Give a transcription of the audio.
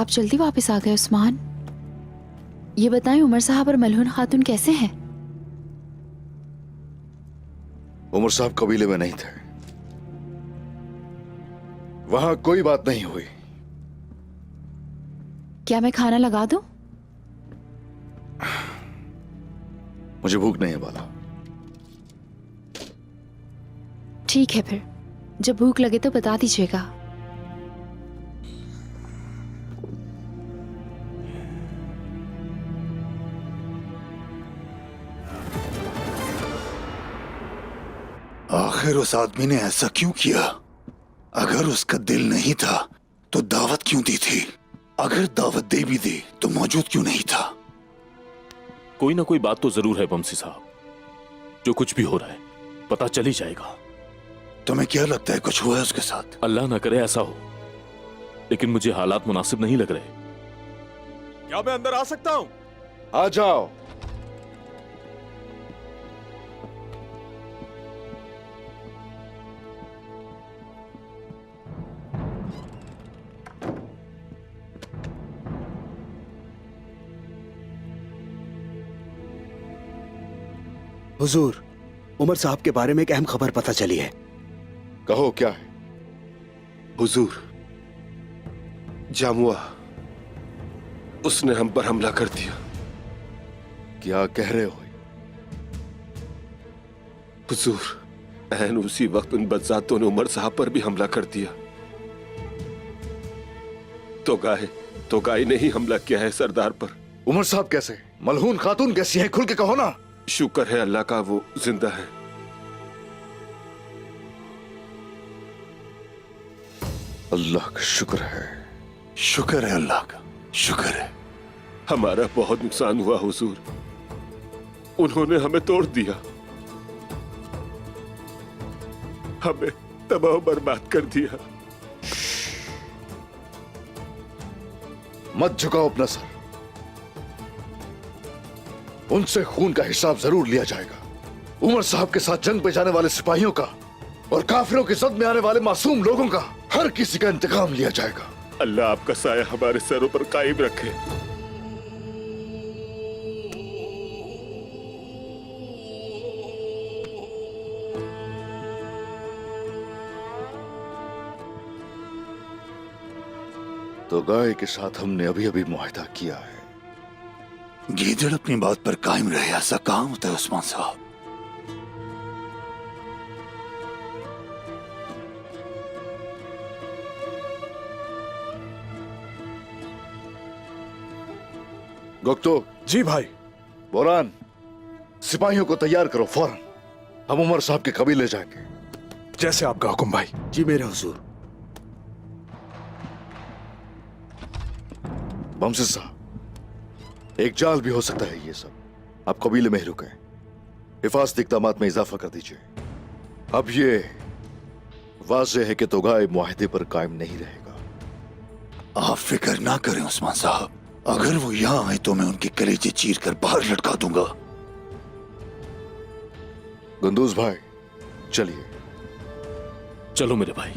आप जल्दी वापस आ गए उस्मान। ये बताएं उमर साहब और मलहून खातून कैसे हैं? उमर साहब कबीले में नहीं थे, वहां कोई बात नहीं हुई। क्या मैं खाना लगा दूं? मुझे भूख नहीं है बाला। ठीक है, फिर जब भूख लगे तो बता दीजिएगा। आखिर उस आदमी ने ऐसा क्यों किया? अगर उसका दिल नहीं था तो दावत क्यों दी थी? अगर दावत दे भी दी तो मौजूद क्यों नहीं था? कोई ना कोई बात तो जरूर है बमसी साहब। जो कुछ भी हो रहा है पता चल ही जाएगा। तुम्हें क्या लगता है कुछ हुआ है उसके साथ? अल्लाह ना करे ऐसा हो, लेकिन मुझे हालात मुनासिब नहीं लग रहे। क्या मैं अंदर आ सकता हूं? आ जाओ। हुजूर, उमर साहब के बारे में एक अहम खबर पता चली है। कहो क्या है? हुजूर, जामुआ उसने हम पर हमला कर दिया। क्या कह रहे हो? हुजूर, ऐन उसी वक्त उन बदजातों ने उमर साहब पर भी हमला कर दिया। तो गाय ने ही हमला किया है सरदार पर। उमर साहब कैसे? मलहून खातून कैसी है? खुल के कहो ना। शुक्र है अल्लाह का वो जिंदा है। अल्लाह का शुक्र है। शुक्र है अल्लाह का, शुक्र है। हमारा बहुत नुकसान हुआ हुजूर, उन्होंने हमें तोड़ दिया, हमें तबाह बर्बाद कर दिया। मत झुकाओ अपना सर। उनसे खून का हिसाब जरूर लिया जाएगा। उमर साहब के साथ जंग पे जाने वाले सिपाहियों का और काफिरों की जद में आने वाले मासूम लोगों का हर किसी का इंतकाम लिया जाएगा। अल्लाह आपका साया हमारे सरों पर कायम रखे। तो गाय के साथ हमने अभी अभी मुआहदा किया है। गीदड़ अपनी बात पर कायम रहे, ऐसा काम होता है उस्मान साहब। गुप्तो। जी भाई। बोरान, सिपाहियों को तैयार करो फौरन। हम उमर साहब के कबीले जाएंगे। जैसे आपका हुक्म भाई। जी मेरे हुजूर। बमसी साहब, एक जाल भी हो सकता है ये सब। आप कबीले में ही रुके, हिफाजती इक़दामात में इजाफा कर दीजिए। अब ये वाज़ेह है कि तोगाए मुआहदे पर कायम नहीं रहेगा। आप फिक्र ना करें उस्मान साहब, अगर वो यहां आए तो मैं उनके कलेजे चीर कर बाहर लटका दूंगा। गुंदूज भाई, चलिए। चलो मेरे भाई।